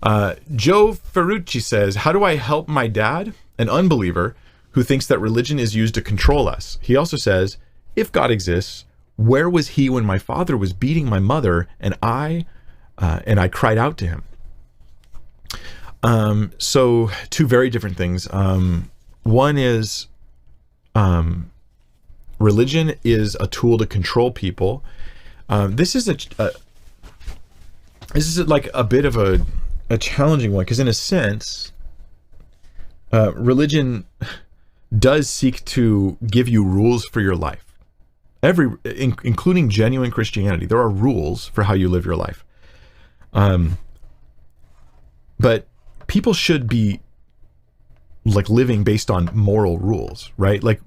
Joe Ferrucci says, how do I help my dad, an unbeliever, who thinks that religion is used to control us? He also says, if God exists, where was he when my father was beating my mother and I cried out to him? So two very different things. One is, religion is a tool to control people. This is like a bit of a challenging one, because in a sense, religion does seek to give you rules for your life. Including genuine Christianity, there are rules for how you live your life. But people should be like living based on moral rules, right? Like,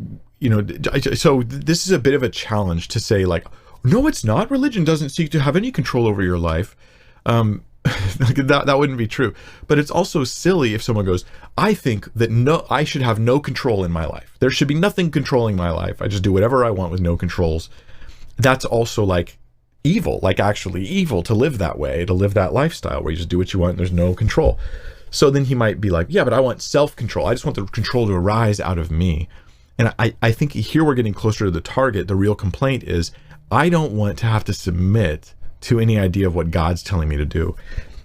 so this is a bit of a challenge to say like, no, it's not. Religion doesn't seek to have any control over your life. That wouldn't be true. But it's also silly if someone goes, I think that I should have no control in my life. There should be nothing controlling my life. I just do whatever I want with no controls. That's also like evil, like actually evil to live that way, to live that lifestyle where you just do what you want and there's no control. So then he might be like, yeah, but I want self-control. I just want the control to arise out of me. And I think here we're getting closer to the target. The real complaint is, I don't want to have to submit to any idea of what God's telling me to do.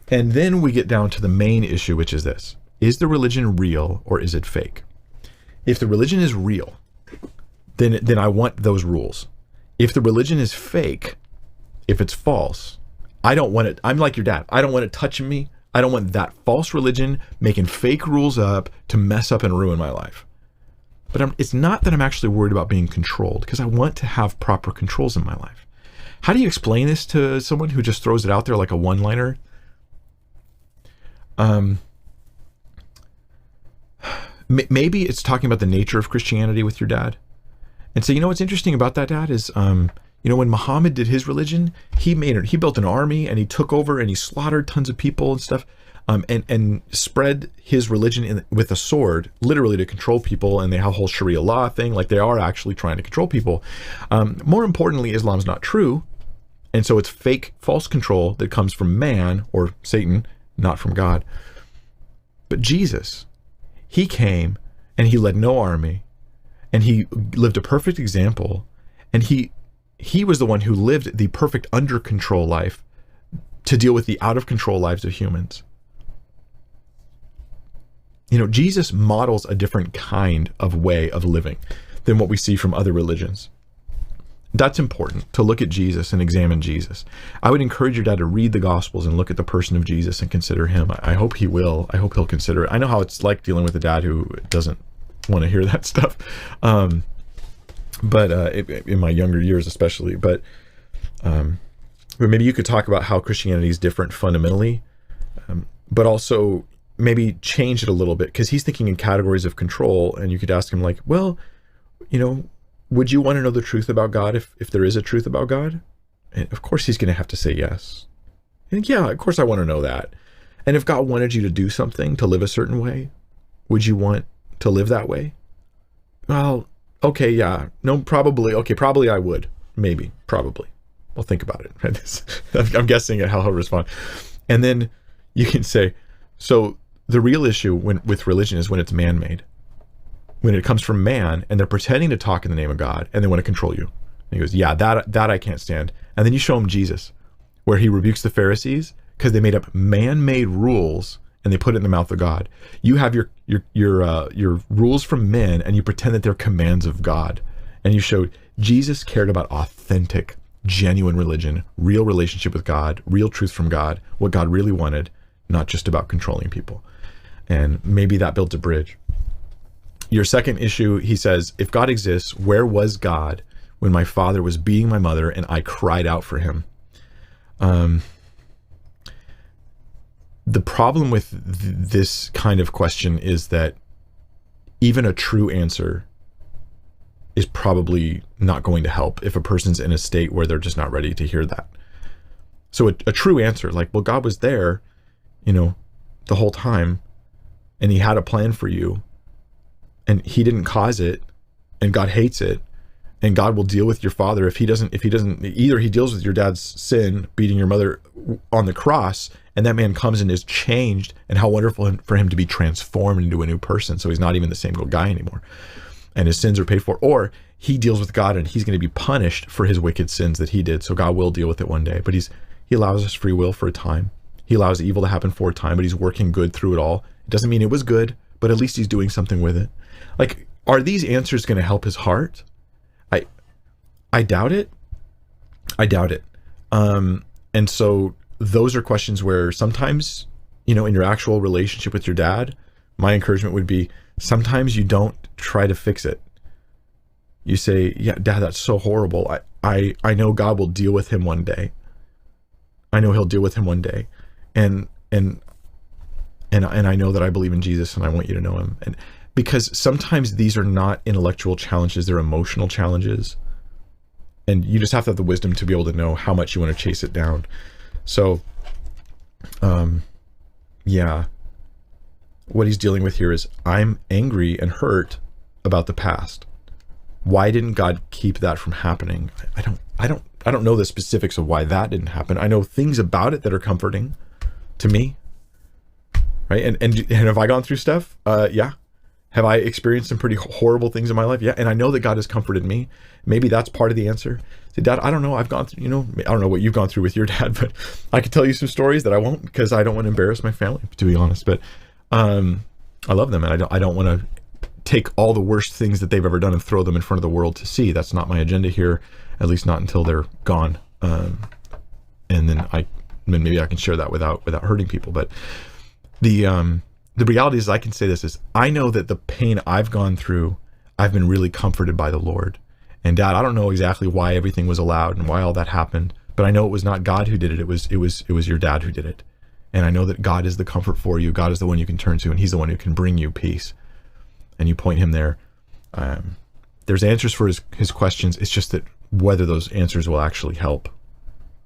And then we get down to the main issue, which is this. Is the religion real or is it fake? If the religion is real, then I want those rules. If the religion is fake, if it's false, I don't want it. I'm like your dad. I don't want it touching me. I don't want that false religion making fake rules up to mess up and ruin my life. But it's not that I'm actually worried about being controlled, because I want to have proper controls in my life. How do you explain this to someone who just throws it out there like a one-liner? Maybe it's talking about the nature of Christianity with your dad. And so, what's interesting about that, Dad, is, when Muhammad did his religion, he built an army and he took over and he slaughtered tons of people and stuff, and spread his religion with a sword, literally to control people. And they have a whole Sharia law thing, like they are actually trying to control people. More importantly, Islam's not true. And so it's fake, false control that comes from man or Satan, not from God. But Jesus, he came and he led no army, and he lived a perfect example, and he was the one who lived the perfect under control life to deal with the out of control lives of humans. Jesus models a different kind of way of living than what we see from other religions. That's important, to look at Jesus and examine Jesus. I would encourage your dad to read the Gospels and look at the person of Jesus and consider him. I hope he will. I hope he'll consider it. I know how it's like dealing with a dad who doesn't want to hear that stuff. But in my younger years especially. But maybe you could talk about how Christianity is different fundamentally, but also maybe change it a little bit, because he's thinking in categories of control. And you could ask him like, well, would you want to know the truth about God if there is a truth about God? And of course he's going to have to say yes. And yeah, of course I want to know that. And if God wanted you to do something, to live a certain way, would you want to live that way? Well, okay, yeah, no, probably. Okay, probably I would. Maybe, probably. Well, think about it. I'm guessing at how he'll respond. And then you can say, so the real issue with religion is when it's man-made. When it comes from man and they're pretending to talk in the name of God and they want to control you. And he goes, yeah, that I can't stand. And then you show him Jesus, where he rebukes the Pharisees because they made up man-made rules and they put it in the mouth of God. You have your rules from men and you pretend that they're commands of God. And you showed Jesus cared about authentic, genuine religion, real relationship with God, real truth from God, what God really wanted, not just about controlling people. And maybe that builds a bridge. Your second issue, he says, if God exists, where was God when my father was beating my mother and I cried out for him? The problem with this kind of question is that even a true answer is probably not going to help if a person's in a state where they're just not ready to hear that. So a true answer, like, well, God was there, the whole time, and he had a plan for you, and he didn't cause it, and God hates it, and God will deal with your father if he doesn't, either he deals with your dad's sin, beating your mother on the cross, and that man comes and is changed, and how wonderful for him to be transformed into a new person. So he's not even the same old guy anymore, and his sins are paid for. Or he deals with God and he's going to be punished for his wicked sins that he did. So God will deal with it one day, but he allows us free will for a time. He allows evil to happen for a time, but he's working good through it all. It doesn't mean it was good, but at least he's doing something with it. Like, are these answers going to help his heart? I doubt it. I doubt it. And so those are questions where sometimes, in your actual relationship with your dad, my encouragement would be, sometimes you don't try to fix it. You say, yeah, Dad, that's so horrible. I know God will deal with him one day. I know he'll deal with him one day. And I know that I believe in Jesus and I want you to know him. And because sometimes these are not intellectual challenges, they're emotional challenges. And you just have to have the wisdom to be able to know how much you want to chase it down. So, yeah, what he's dealing with here is, I'm angry and hurt about the past. Why didn't God keep that from happening? I don't know the specifics of why that didn't happen. I know things about it that are comforting to me, right? And have I gone through stuff? Yeah. Have I experienced some pretty horrible things in my life? Yeah. And I know that God has comforted me. Maybe that's part of the answer. Say, Dad, I don't know. I've gone through, I don't know what you've gone through with your dad, but I could tell you some stories that I won't, because I don't want to embarrass my family, to be honest. But I love them, and I don't want to take all the worst things that they've ever done and throw them in front of the world to see. That's not my agenda here, at least not until they're gone. And then maybe I can share that without hurting people. But the reality is, I can say this, is I know that the pain I've gone through, I've been really comforted by the Lord. And Dad, I don't know exactly why everything was allowed and why all that happened, but I know it was not God who did it. It was your dad who did it. And I know that God is the comfort for you. God is the one you can turn to, and he's the one who can bring you peace. And you point him there. There's answers for his questions. It's just that whether those answers will actually help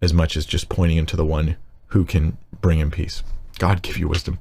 as much as just pointing him to the one who can bring him peace. God give you wisdom.